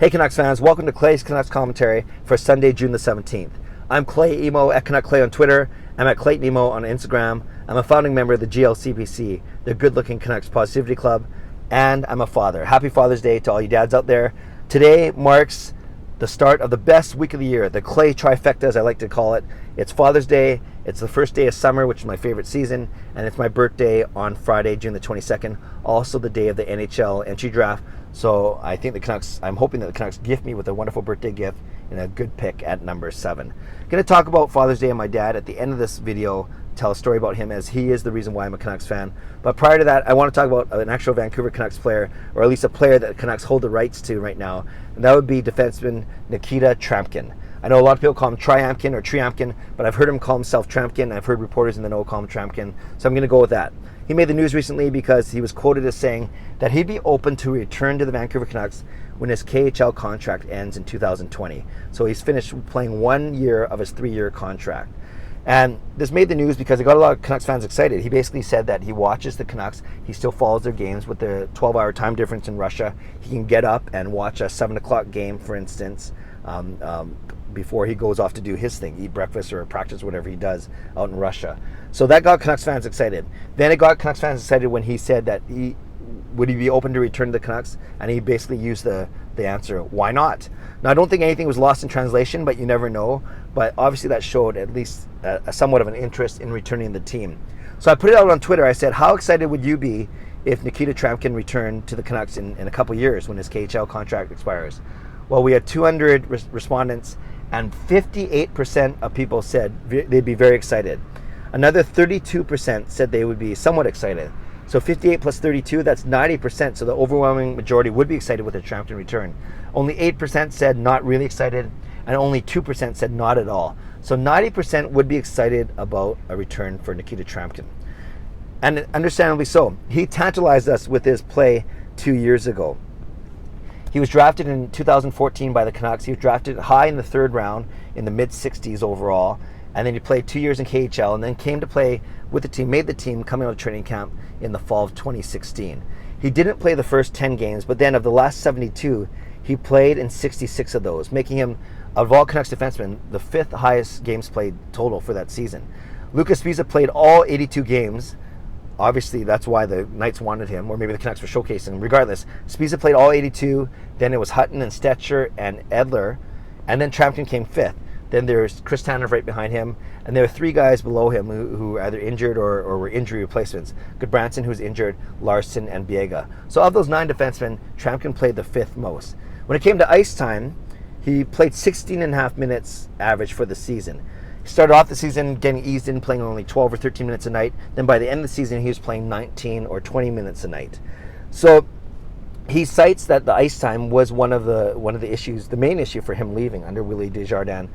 Hey Canucks fans, welcome to Clay's Canucks commentary for Sunday, June the 17th. I'm Clay Emo at Canuck Clay on Twitter. I'm at Clayton Emo on Instagram. I'm a founding member of the GLCPC, the Good Looking Canucks Positivity Club, and I'm a father. Happy Father's Day to all you dads out there. Today marks the start of the best week of the year, the Clay trifecta as I like to call it. It's Father's Day, it's the first day of summer, which is my favorite season, and it's my birthday on Friday, June the 22nd, also the day of the NHL entry draft. So I think I'm hoping that the Canucks gift me with a wonderful birthday gift and a good pick at number 7. Going to talk about Father's Day and my dad at the end of this video, tell a story about him as he is the reason why I'm a Canucks fan. But prior to that, I want to talk about an actual Vancouver Canucks player, or at least a player that the Canucks hold the rights to right now, and that would be defenseman Nikita Tryamkin. I know a lot of people call him Tryamkin or Tryamkin, but I've heard him call himself Tryamkin. I've heard reporters in the know call him Tryamkin, so I'm going to go with that. He made the news recently because he was quoted as saying that he'd be open to return to the Vancouver Canucks when his KHL contract ends in 2020. So he's finished playing 1 year of his 3-year contract. And this made the news because it got a lot of Canucks fans excited. He basically said that he watches the Canucks, he still follows their games with the 12-hour time difference in Russia. He can get up and watch a 7 o'clock game, for instance, before he goes off to do his thing, eat breakfast or practice, whatever he does out in Russia. So that got Canucks fans excited. Then it got Canucks fans excited when he said that would he be open to return to the Canucks, and he basically used the answer, why not? Now, I don't think anything was lost in translation, but you never know. But obviously that showed at least somewhat of an interest in returning the team. So I put it out on Twitter. I said, how excited would you be if Nikita Tryamkin returned to the Canucks in a couple years when his KHL contract expires? Well, we had 200 respondents, and 58% of people said they'd be very excited. Another 32% said they would be somewhat excited. So 58 plus 32, that's 90%. So the overwhelming majority would be excited with a Tryamkin return. Only 8% said not really excited, and only 2% said not at all. So 90% would be excited about a return for Nikita Tryamkin. And understandably so. He tantalized us with his play 2 years ago. He was drafted in 2014 by the Canucks. He was drafted high in the 3rd round in the mid-60s overall. And then he played 2 years in KHL and then came to play with the team, made the team coming out of training camp in the fall of 2016. He didn't play the first 10 games, but then of the last 72, he played in 66 of those, making him, of all Canucks defensemen, the 5th highest games played total for that season. Lucas Sbisa played all 82 games. Obviously, that's why the Knights wanted him, or maybe the Canucks were showcasing him. Regardless, Sbisa played all 82. Then it was Hutton and Stetcher and Edler, and then Tryamkin came 5th. Then there's Chris Tanev right behind him, and there are 3 guys below him who were either injured or were injury replacements. Goodbranson, who's injured, Larson, and Biega. So of those 9 defensemen, Tryamkin played the 5th most. When it came to ice time, he played 16 and a half minutes average for the season. He started off the season getting eased in, playing only 12 or 13 minutes a night. Then by the end of the season, he was playing 19 or 20 minutes a night. So he cites that the ice time was one of the issues, the main issue for him leaving under Willie Desjardins.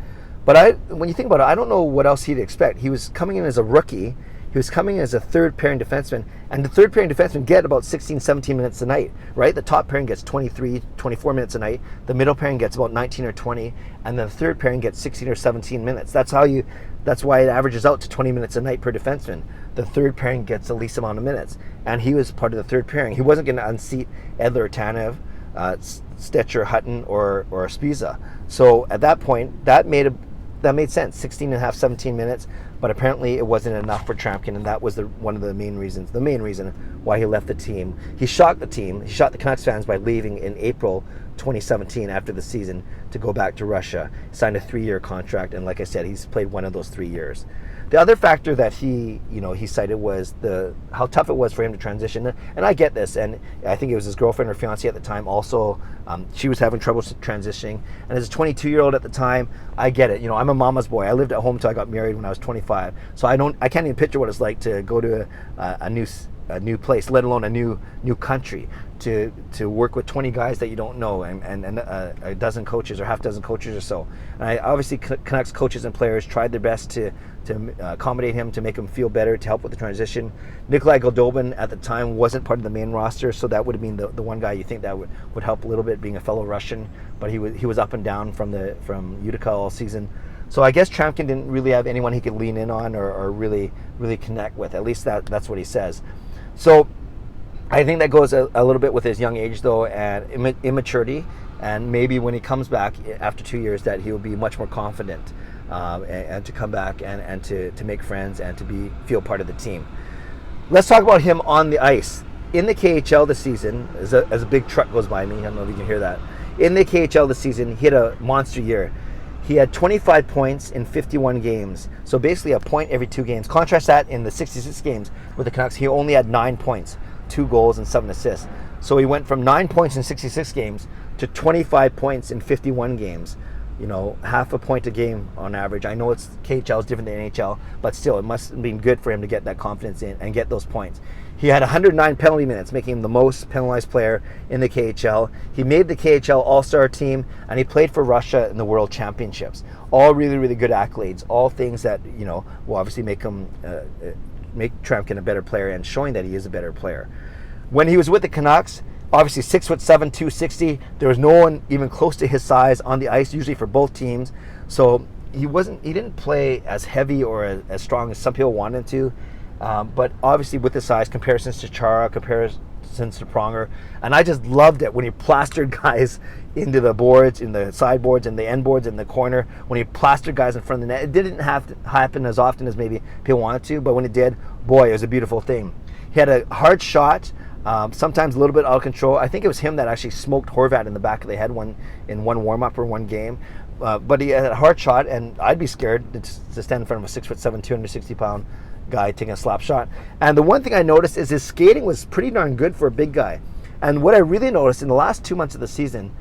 But when you think about it, I don't know what else he'd expect. He was coming in as a rookie. He was coming as a 3rd pairing defenseman, and the 3rd pairing defenseman get about 16, 17 minutes a night, right? The top pairing gets 23, 24 minutes a night. The middle pairing gets about 19 or 20, and the 3rd pairing gets 16 or 17 minutes. That's why it averages out to 20 minutes a night per defenseman. The 3rd pairing gets the least amount of minutes, and he was part of the 3rd pairing. He wasn't going to unseat Edler or Tanev, Stetcher, Hutton, or Sbisa. So at that point, that made sense, 16 and a half, 17 minutes, but apparently it wasn't enough for Tryamkin, and that was the main reason why he left the team. He shocked the team, he shocked the Canucks fans by leaving in April 2017 after the season to go back to Russia, signed a 3-year contract, and like I said, he's played one of those 3 years. The other factor that he cited was how tough it was for him to transition, and I get this, and I think it was his girlfriend or fiancée at the time also. She was having trouble transitioning, and as a 22-year-old at the time, I get it. I'm a mama's boy. I lived at home until I got married when I was 25, so I can't even picture what it's like to go to a new place, let alone a new country, to work with 20 guys that you don't know, and a dozen coaches or half dozen coaches or so. And obviously Canucks coaches and players tried their best to accommodate him, to make him feel better, to help with the transition. Nikolai Goldobin at the time wasn't part of the main roster, so that would have been the one guy you think that would help a little bit, being a fellow Russian, but he was up and down from Utica all season. So I guess Tryamkin didn't really have anyone he could lean in on or really connect with. At least that's what he says. So I think that goes a little bit with his young age, though, and immaturity. and maybe when he comes back after 2 years, that he'll be much more confident and to come back and to make friends and to feel part of the team. Let's talk about him on the ice. In the KHL this season, as a big truck goes by me, I don't know if you can hear that. In the KHL this season, he had a monster year. He had 25 points in 51 games. So basically a point every 2 games. Contrast that in the 66 games with the Canucks, he only had 9 points, 2 goals and 7 assists. So he went from 9 points in 66 games to 25 points in 51 games. You know, half a point a game on average. I know it's KHL is different than NHL, but still, it must have been good for him to get that confidence in and get those points. He had 109 penalty minutes, making him the most penalized player in the KHL. He made the KHL All-Star team, and he played for Russia in the World Championships. All really, really good accolades. All things that, you know, will obviously make him make Tryamkin a better player, and showing that he is a better player. When he was with the Canucks, obviously 6'7", 260. There was no one even close to his size on the ice, usually for both teams. So he didn't play as heavy or as strong as some people wanted to. But obviously with his size, comparisons to Chara, comparisons to Pronger. And I just loved it when he plastered guys into the boards, in the sideboards, and the end boards, in the corner. When he plastered guys in front of the net. It didn't have to happen as often as maybe people wanted to, but when it did, boy, it was a beautiful thing. He had a hard shot. Sometimes a little bit out of control. I think it was him that actually smoked Horvat in the back of the head in one warm-up or one game. But he had a hard shot, and I'd be scared to stand in front of a 6'7", 260-pound guy taking a slap shot. And the one thing I noticed is his skating was pretty darn good for a big guy. And what I really noticed in the last 2 months of the season,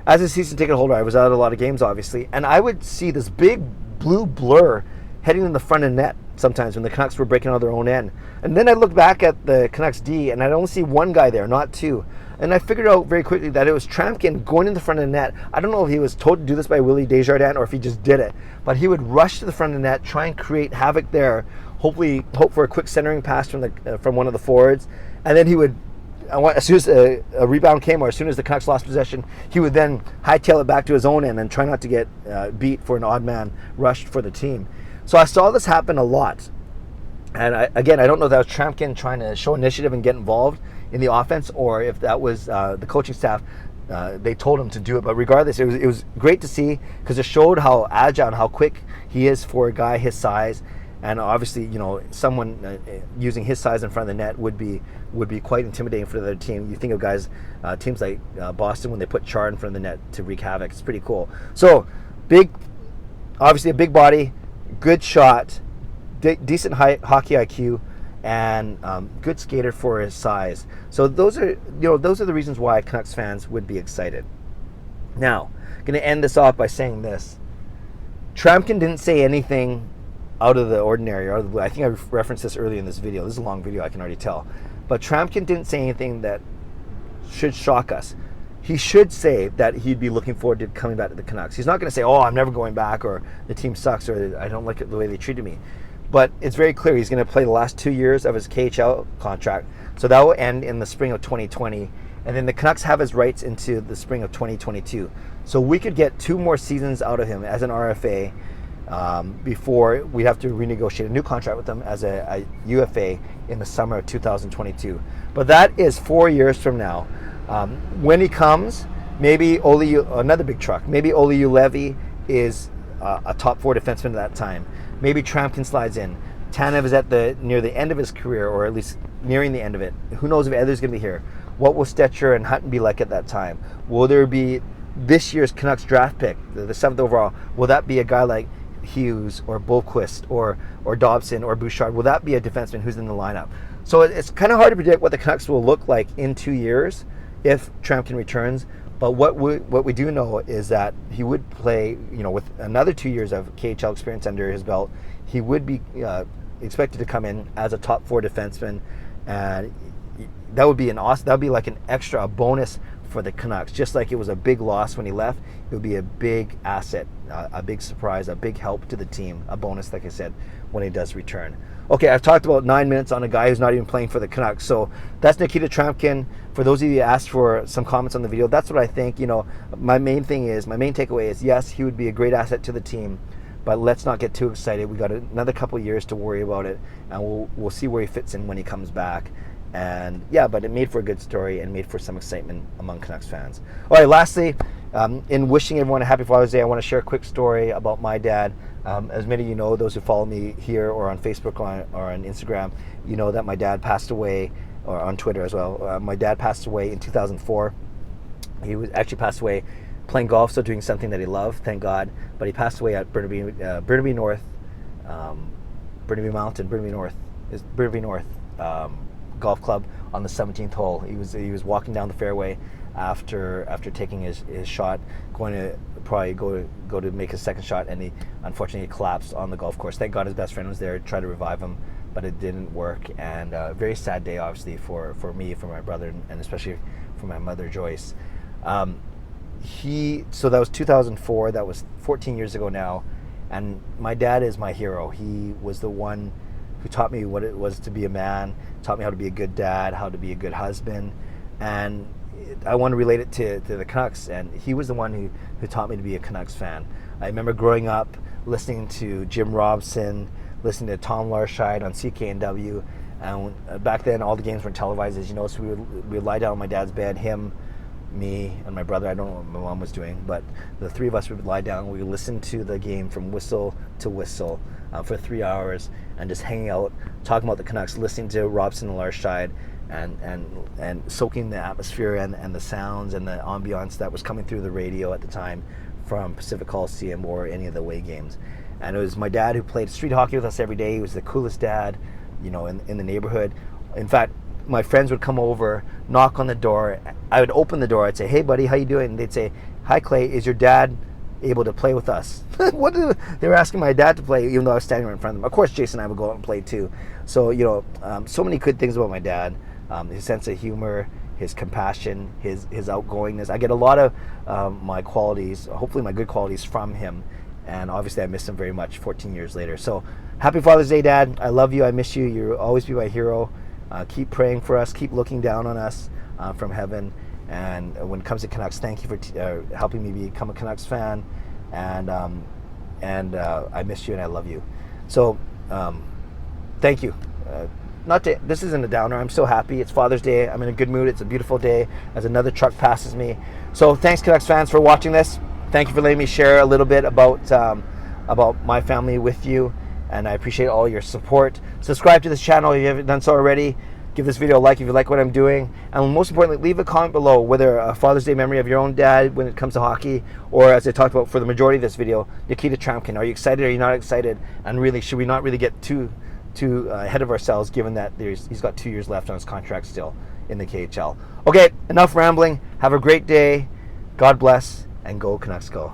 as a season ticket holder, I was out at a lot of games, obviously, and I would see this big blue blur heading in the front of net sometimes when the Canucks were breaking out their own end. And then I looked back at the Canucks D, and I'd only see one guy there, not two. And I figured out very quickly that it was Tryamkin going in the front of the net. I don't know if he was told to do this by Willie Desjardins or if he just did it, but he would rush to the front of the net, try and create havoc there, hope for a quick centering pass from one of the forwards, and then he would, as soon as a rebound came, or as soon as the Canucks lost possession, he would then hightail it back to his own end and try not to get beat for an odd man rush for the team. So I saw this happen a lot. And I don't know if that was Tryamkin trying to show initiative and get involved in the offense, or if that was the coaching staff. They told him to do it. But regardless, it was great to see, because it showed how agile and how quick he is for a guy his size. And obviously, you know, someone using his size in front of the net would be quite intimidating for the other team. You think of guys, teams like Boston, when they put Char in front of the net to wreak havoc. It's pretty cool. So, obviously a big body, good shot, decent hockey IQ, and good skater for his size. So those are the reasons why Canucks fans would be excited. Now, I'm going to end this off by saying this: Tryamkin didn't say anything out of the ordinary, or out of the blue. I think I referenced this earlier in this video. This is a long video, I can already tell. But Tryamkin didn't say anything that should shock us. He should say that he'd be looking forward to coming back to the Canucks. He's not going to say, "Oh, I'm never going back," or "The team sucks," or "I don't like it the way they treated me." But it's very clear he's going to play the last 2 years of his KHL contract. So that will end in the spring of 2020. And then the Canucks have his rights into the spring of 2022. So we could get 2 more seasons out of him as an RFA before we have to renegotiate a new contract with him as a UFA in the summer of 2022. But that is 4 years from now. When he comes, maybe another big truck. Maybe Olli Juolevi is a top 4 defenseman at that time. Maybe Tryamkin slides in. Tanev is near the end of his career, or at least nearing the end of it. Who knows if Edler's going to be here? What will Stetcher and Hutton be like at that time? Will there be this year's Canucks draft pick, the 7th overall? Will that be a guy like Hughes or Boqvist or Dobson or Bouchard? Will that be a defenseman who's in the lineup? So it's kind of hard to predict what the Canucks will look like in 2 years if Tryamkin returns. But what we do know is that he would play, with another 2 years of KHL experience under his belt. He would be expected to come in as a top 4 defenseman, and that would be like an extra, a bonus for the Canucks. Just like it was a big loss when he left, it would be a big asset, a big surprise, a big help to the team, a bonus, like I said, when he does return. Okay, I've talked about 9 minutes on a guy who's not even playing for the Canucks. So that's Nikita Tryamkin. For those of you who asked for some comments on the video, that's what I think. My main takeaway is, yes, he would be a great asset to the team, but let's not get too excited. We got another couple years to worry about it, and we'll see where he fits in when he comes back. And yeah, but it made for a good story and made for some excitement among Canucks fans. All right, lastly, In wishing everyone a happy Father's Day, I want to share a quick story about my dad. As many of you know, those who follow me here or on Facebook or on Instagram, you know that my dad passed away, or on Twitter as well. My dad passed away in 2004. He was actually passed away playing golf, so doing something that he loved, thank God. But he passed away at Burnaby North, Burnaby Mountain, Burnaby North Golf Club on the 17th hole. He was walking down the fairway after taking his shot, going to probably go to make his second shot, and he unfortunately collapsed on the golf course. Thank God his best friend was there to try to revive him, but it didn't work. And a very sad day, obviously, for me, for my brother, and especially for my mother, Joyce. So that was 2004. That was 14 years ago now, and my dad is my hero. He was the one who taught me what it was to be a man, taught me how to be a good dad, how to be a good husband, and I want to relate it to the Canucks, and he was the one who taught me to be a Canucks fan. I remember growing up listening to Jim Robson, listening to Tom Larscheid on CKNW, and back then all the games weren't televised, as you know, so we would lie down on my dad's bed, him, me, and my brother. I don't know what my mom was doing, but the three of us would lie down. We would listen to the game from whistle to whistle for 3 hours, and just hanging out, talking about the Canucks, listening to Robson and Larscheid, and soaking the atmosphere and the sounds and the ambiance that was coming through the radio at the time from Pacific Coliseum or any of the away games. And it was my dad who played street hockey with us every day. He was the coolest dad, you know, in the neighborhood. In fact, my friends would come over, knock on the door. I would open the door. I'd say, "Hey, buddy, how you doing?" And they'd say, "Hi, Clay. Is your dad able to play with us?" They were asking my dad to play, even though I was standing right in front of them. Of course, Jason and I would go out and play too. So, you know, so many good things about my dad. His sense of humor, his compassion, his outgoingness. I get a lot of my qualities, hopefully my good qualities, from him. And obviously I miss him very much 14 years later. So happy Father's Day, Dad. I love you. I miss you. You'll always be my hero. Keep praying for us. Keep looking down on us from heaven. And when it comes to Canucks, thank you for helping me become a Canucks fan. And I miss you and I love you. So thank you. This isn't a downer. I'm so happy. It's Father's Day. I'm in a good mood. It's a beautiful day as another truck passes me. So thanks, Canucks fans, for watching this. Thank you for letting me share a little bit about my family with you, and I appreciate all your support. Subscribe to this channel if you haven't done so already. Give this video a like if you like what I'm doing, and most importantly, leave a comment below whether a Father's Day memory of your own dad when it comes to hockey, or as I talked about for the majority of this video, Nikita Tryamkin. Are you excited? Are you not excited? And really, should we not really get too ahead of ourselves, given that he's got 2 years left on his contract still in the KHL. Okay, enough rambling. Have a great day. God bless, and go Canucks go.